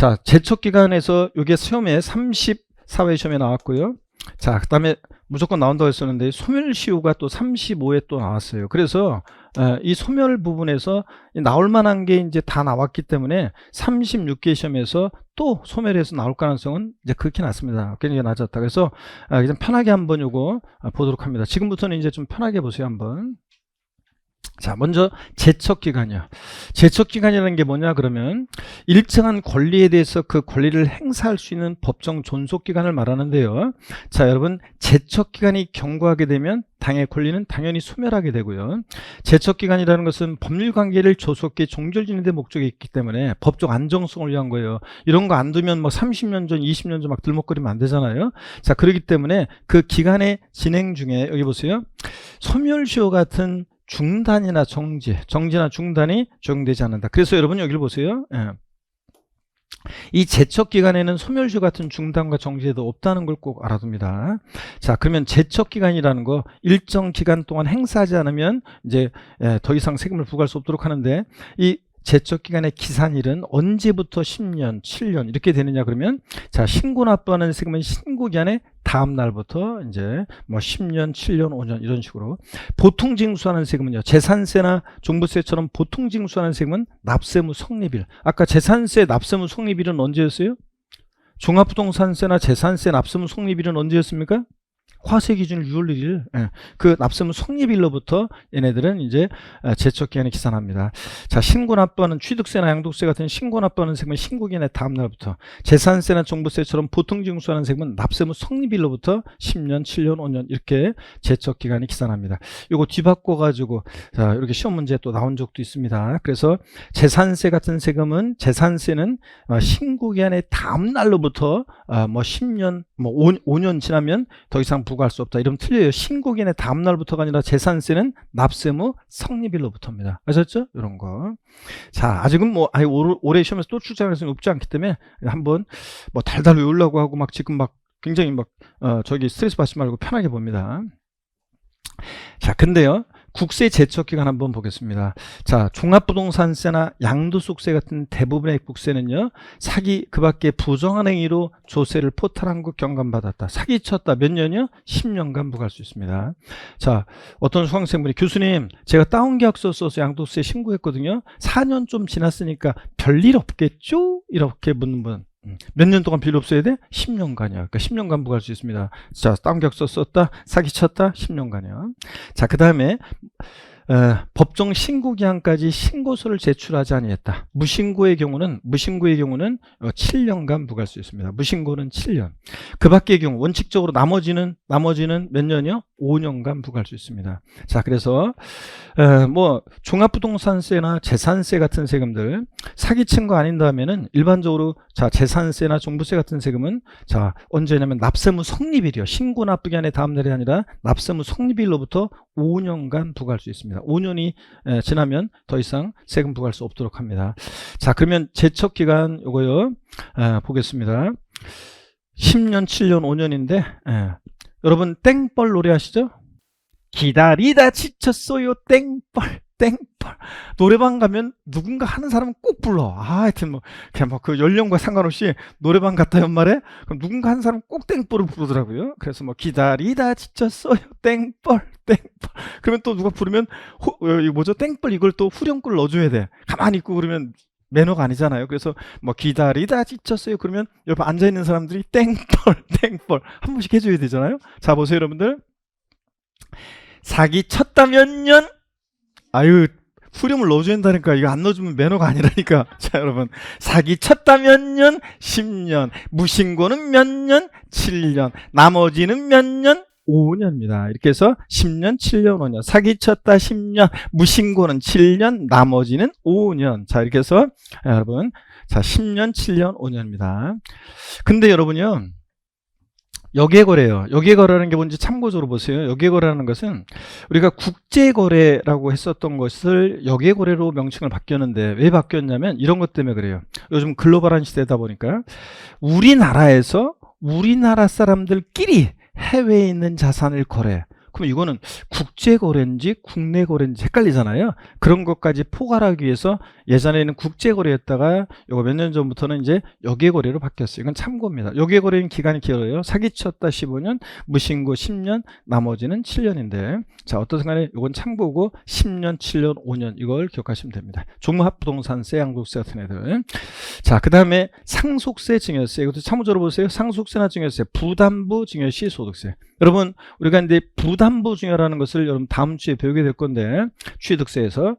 자, 제척기간에서 이게 시험에 34회 시험에 나왔고요. 자, 그 다음에 무조건 나온다고 했었는데 소멸시효가 또 35회 또 나왔어요. 그래서 이 소멸 부분에서 나올 만한 게 이제 다 나왔기 때문에 36개 시험에서 또 소멸해서 나올 가능성은 이제 그렇게 낮습니다. 굉장히 낮았다. 그래서 그냥 편하게 한번 요거 보도록 합니다. 지금부터는 이제 좀 편하게 보세요 한번. 자, 먼저 제척기간이요. 제척기간이라는 게 뭐냐 그러면 일정한 권리에 대해서 그 권리를 행사할 수 있는 법정 존속기간을 말하는데요. 자, 여러분 제척기간이 경과하게 되면 당의 권리는 당연히 소멸하게 되고요. 제척기간이라는 것은 법률관계를 조속히 종결짓는 데 목적이 있기 때문에 법적 안정성을 위한 거예요. 이런 거 안 두면 뭐 30년 전 20년 전 막 들먹거리면 안 되잖아요. 자, 그렇기 때문에 그 기간의 진행 중에 여기 보세요. 소멸시효 같은 중단이나 정지나 중단이 적용되지 않는다. 그래서 여러분 여기를 보세요. 이 제척기간에는 소멸시효 같은 중단과 정지도 없다는 걸 꼭 알아둡니다. 자, 그러면 제척기간이라는 거 일정 기간 동안 행사하지 않으면 이제 더 이상 세금을 부과할 수 없도록 하는데, 이 제척기간의 기산일은 언제부터 10년, 7년 이렇게 되느냐 그러면, 자, 신고 납부하는 세금은 신고기한의 다음 날부터 이제 뭐 10년, 7년, 5년 이런 식으로. 보통 징수하는 세금은요, 재산세나 종부세처럼 보통 징수하는 세금은 납세무 성립일. 아까 재산세 납세무 성립일은 언제였어요? 종합부동산세나 재산세 납세무 성립일은 언제였습니까? 화세 기준 6월 1일, 그 납세무 성립일로부터 얘네들은 이제 제척기간에 기산합니다. 자, 신고 납부하는 취득세나 양도세 같은 신고 납부하는 세금은 신고기간의 다음 날부터, 재산세나 종부세처럼 보통 징수하는 세금은 납세무 성립일로부터 10년, 7년, 5년 이렇게 제척기간이 기산합니다. 요거 뒤바꿔 가지고 자, 이렇게 시험 문제 또 나온 적도 있습니다. 그래서 재산세 같은 세금은, 재산세는 신고기간의 다음 날로부터 뭐 10년, 뭐 5년 지나면 더 이상 부과할 수 없다. 이러면 틀려요. 신고기간의 다음 날부터가 아니라 재산세는 납세무 성립일로부터입니다. 아셨죠? 이런 거. 자, 아직은 뭐 올해 시험에서 또 출제할 가능성이 없지 않기 때문에 한번 뭐 달달 외우려고 하고 막 지금 막 굉장히 막 저기 스트레스 받지 말고 편하게 봅니다. 자, 근데요, 국세 제척기간 한번 보겠습니다. 자, 종합부동산세나 양도소득세 같은 대부분의 국세는요, 사기 그 밖에 부정한 행위로 조세를 포탈한 것 경감받았다. 사기쳤다. 몇 년이요? 10년간 부과할 수 있습니다. 자, 어떤 수강생분이 교수님, 제가 다운계약서 써서 양도세 신고했거든요. 4년 좀 지났으니까 별일 없겠죠? 이렇게 묻는 분. 몇 년 동안 별일 없어야 돼? 10년간이야. 그러니까 10년간 부과할 수 있습니다. 자, 다운계약서 썼다, 사기쳤다, 10년간이요. 자, 그 다음에 법정 신고기한까지 신고서를 제출하지 아니했다. 무신고의 경우는 7년간 부과할 수 있습니다. 무신고는 7년. 그 밖의 경우 원칙적으로 나머지는 몇 년이요? 5년간 부과할 수 있습니다. 자, 그래서 뭐 종합부동산세나 재산세 같은 세금들 사기친 거 아닌다면은 일반적으로, 자, 재산세나 종부세 같은 세금은, 자, 언제냐면 납세무 성립일이요. 신고 납부기한의 다음 날이 아니라 납세무 성립일로부터 5년간 부과할 수 있습니다. 5년이 지나면 더 이상 세금 부과할 수 없도록 합니다. 자, 그러면 제척기간 요거요, 보겠습니다. 10년, 7년, 5년인데 여러분 땡벌 노래 아시죠? 기다리다 지쳤어요 땡벌 땡벌. 노래방 가면 누군가 하는 사람은 꼭 불러. 하여튼 뭐 그냥 뭐 그 연령과 상관없이 노래방 갔다 연말에 그럼 누군가 하는 사람은 꼭 땡벌을 부르더라고요. 그래서 뭐 기다리다 지쳤어요 땡벌 땡벌. 그러면 또 누가 부르면 이거 뭐죠? 땡벌 이걸 또 후렴구를 넣어줘야 돼. 가만히 있고 그러면 매너가 아니잖아요. 그래서 뭐 기다리다 지쳤어요 그러면 옆에 앉아있는 사람들이 땡벌 땡벌 한 번씩 해줘야 되잖아요. 자, 보세요 여러분들. 사기 쳤다 몇 년? 아유, 후렴을 넣어줘야 된다니까. 이거 안 넣어주면 매너가 아니라니까. 자, 여러분, 사기 쳤다 몇 년? 10년. 무신고는 몇 년? 7년. 나머지는 몇 년? 5년입니다. 이렇게 해서 10년, 7년, 5년. 사기 쳤다 10년, 무신고는 7년, 나머지는 5년. 자, 이렇게 해서 여러분, 자, 10년, 7년, 5년입니다. 근데 여러분요, 여객거래예요. 여객거래라는 게 뭔지 참고적으로 보세요. 여객거래라는 것은 우리가 국제거래라고 했었던 것을 여객거래로 명칭을 바뀌었는데, 왜 바뀌었냐면 이런 것 때문에 그래요. 요즘 글로벌한 시대다 보니까 우리나라에서 우리나라 사람들끼리 해외에 있는 자산을 거래, 그럼 이거는 국제 거래인지 국내 거래인지 헷갈리잖아요. 그런 것까지 포괄하기 위해서 예전에는 국제 거래였다가 요거 몇 년 전부터는 이제 역외 거래로 바뀌었어요. 이건 참고입니다. 역외 거래는 기간이 길어요. 사기쳤다 15년, 무신고 10년, 나머지는 7년인데, 자, 어떤 순간에 이건 참고고 10년, 7년, 5년 이걸 기억하시면 됩니다. 종합부동산세, 양도세 같은 애들. 자, 그 다음에 상속세, 증여세. 이것도 참고적으로 보세요. 상속세나 증여세, 부담부 증여시 소득세. 여러분, 우리가 이제 부담부 증여라는 것을 여러분 다음 주에 배우게 될 건데, 취득세에서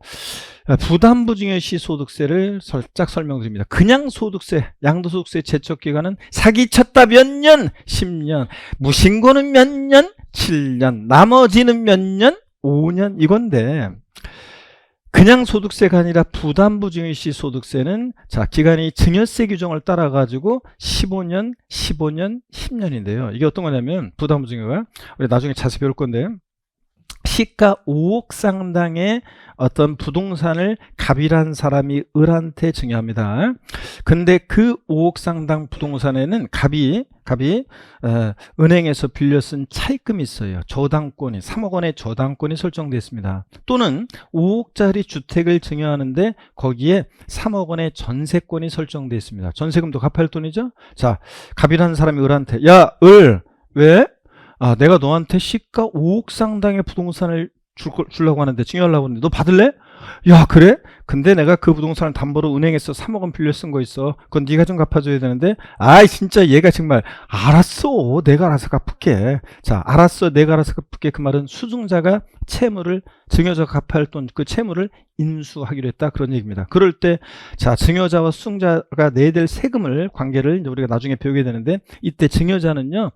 부담부 증여시 소득세를 살짝 설명드립니다. 그냥 소득세, 양도소득세 제척기간은 사기쳤다 몇 년? 10년. 무신고는 몇 년? 7년. 나머지는 몇 년? 5년. 이건데, 그냥 소득세가 아니라 부담부 증여시 소득세는 자, 기간이 증여세 규정을 따라 가지고 15년, 15년, 10년인데요. 이게 어떤 거냐면 부담부 증여가 우리 나중에 자세히 배울 건데, 시가 5억 상당의 어떤 부동산을 갑이란 사람이 을한테 증여합니다. 근데 그 5억 상당 부동산에는 갑이 은행에서 빌려 쓴 차입금이 있어요. 저당권이 3억 원의 저당권이 설정되어 있습니다. 또는 5억짜리 주택을 증여하는데 거기에 3억 원의 전세권이 설정되어 있습니다. 전세금도 갚을 돈이죠. 자, 갑이라는 사람이 을한테, 야, 을, 왜? 아, 내가 너한테 시가 5억 상당의 부동산을 주려고 하는데, 증여하려고 하는데 너 받을래? 야, 그래? 근데 내가 그 부동산을 담보로 은행에서 3억 원 빌려 쓴 거 있어. 그건 네가 좀 갚아줘야 되는데, 아이 진짜 얘가 정말 알았어, 내가 알아서 갚을게. 자, 알았어, 내가 알아서 갚을게. 그 말은 수증자가 채무를, 증여자가 갚아야 할 돈, 그 채무를 인수하기로 했다, 그런 얘기입니다. 그럴 때, 자, 증여자와 수증자가 내야 될 세금을, 관계를 이제 우리가 나중에 배우게 되는데, 이때 증여자는요,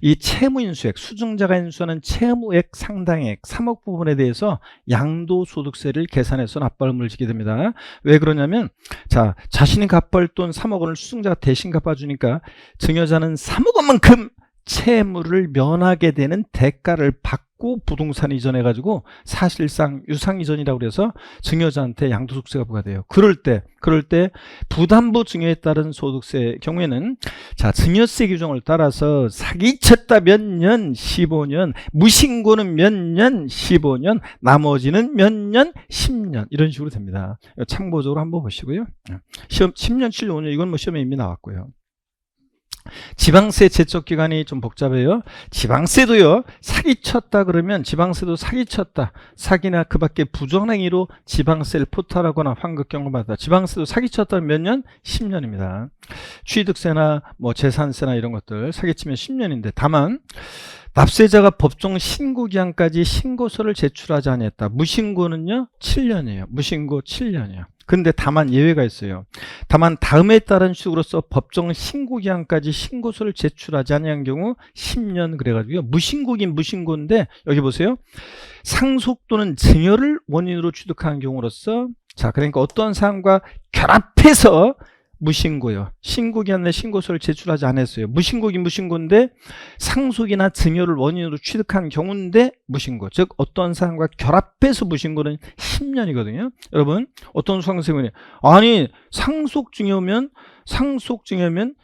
이 채무 인수액, 수증자가 인수하는 채무액 상당액 3억 부분에 대해서 양도소득세를 계산해서 납부함을 지게 됩니다. 왜 그러냐면, 자, 자신이 갚아야 할 돈 3억 원을 수증자가 대신 갚아주니까 증여자는 3억 원만큼 채무를 면하게 되는 대가를 받고 부동산 이전해가지고 사실상 유상 이전이라고 그래서 증여자한테 양도소득세가 부과돼요. 그럴 때 부담부 증여에 따른 소득세의 경우에는 자, 증여세 규정을 따라서 사기쳤다 몇 년? 15년. 무신고는 몇 년? 15년. 나머지는 몇 년? 10년. 이런 식으로 됩니다. 참고적으로 한번 보시고요. 시험 10년, 7년, 5년 이건 뭐 시험에 이미 나왔고요. 지방세 제척 기간이 좀 복잡해요. 지방세도요, 사기쳤다 그러면 지방세도 사기쳤다, 사기나 그 밖에 부정행위로 지방세를 포탈하거나 환급 경고받았다. 지방세도 사기쳤다면 몇 년? 10년입니다. 취득세나 뭐 재산세나 이런 것들 사기치면 10년인데, 다만 납세자가 법정 신고 기한까지 신고서를 제출하지 않았다. 무신고는요 7년이에요. 무신고 7년이에요. 근데 다만 예외가 있어요. 다만 다음에 따른 식으로서 법정 신고 기한까지 신고서를 제출하지 않은 경우 10년 그래가지고요. 무신고긴 무신고인데 여기 보세요. 상속 또는 증여를 원인으로 취득한 경우로서, 자, 그러니까 어떤 사항과 결합해서 무신고요. 신고기한 내 신고서를 제출하지 않았어요. 무신고긴 무신고인데 상속이나 증여를 원인으로 취득한 경우인데 무신고. 즉 어떤 사항과 결합해서 무신고는 10년이거든요. 여러분, 어떤 수강생분이 아니 상속증여면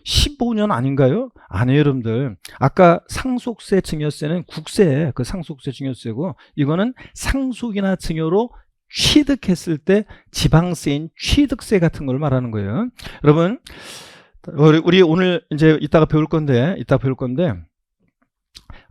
15년 아닌가요? 아니에요, 여러분들. 아까 상속세 증여세는 국세, 그 상속세 증여세고, 이거는 상속이나 증여로 취득했을 때 지방세인 취득세 같은 걸 말하는 거예요. 여러분, 우리 오늘 이제 이따 배울 건데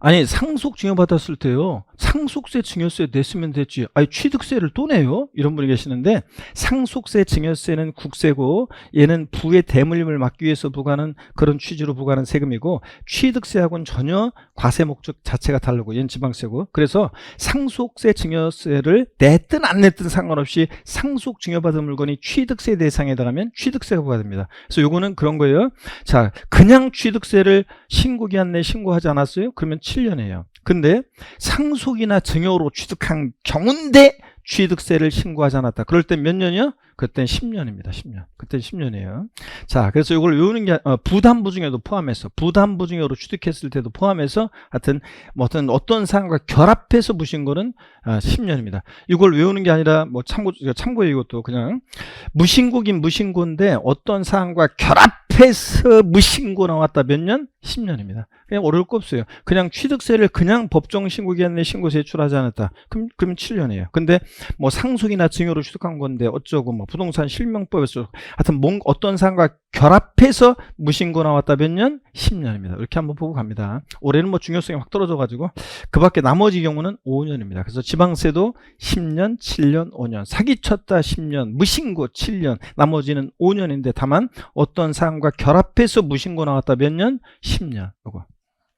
아니 상속 증여받았을 때요, 상속세 증여세 냈으면 됐지, 아니 취득세를 또 내요? 이런 분이 계시는데, 상속세 증여세는 국세고 얘는 부의 대물림을 막기 위해서 부과하는 그런 취지로 부과하는 세금이고, 취득세하고는 전혀 과세 목적 자체가 다르고 얘는 지방세고, 그래서 상속세 증여세를 냈든 안 냈든 상관없이 상속 증여받은 물건이 취득세 대상에 해당하면 취득세가 부과됩니다. 그래서 요거는 그런 거예요. 자, 그냥 취득세를 신고기한 내에 신고하지 않았어요? 그러면 7년이에요. 근데 상속이나 증여로 취득한 경우인데 취득세를 신고하지 않았다. 그럴 때 몇 년이요? 그때는 10년입니다. 10년. 그때는 10년이에요. 자, 그래서 이걸 외우는 게 부담부 중에도 포함해서 부담부 중으로 취득했을 때도 포함해서 하여튼 뭐 어떤 사항과 결합해서 무신고는 10년입니다. 이걸 외우는 게 아니라 뭐 참고에 이것도 그냥 무신고긴 무신고인데 어떤 사항과 결합해서 무신고 나왔다 몇 년? 10년입니다. 그냥 어려울 거 없어요. 그냥 취득세를 그냥 법정 신고기한내 신고 제출하지 않았다. 그럼 7년이에요. 근데 뭐 상속이나 증여로 취득한 건데 어쩌고 뭐 부동산 실명법에서 하여튼 어떤 사항과 결합해서 무신고 나왔다 몇 년? 10년입니다. 이렇게 한번 보고 갑니다. 올해는 뭐 중요성이 확 떨어져 가지고 그 밖에 나머지 경우는 5년입니다. 그래서 지방세도 10년, 7년, 5년, 사기쳤다 10년, 무신고 7년, 나머지는 5년인데 다만 어떤 사항과 결합해서 무신고 나왔다 몇 년? 10년. 요거.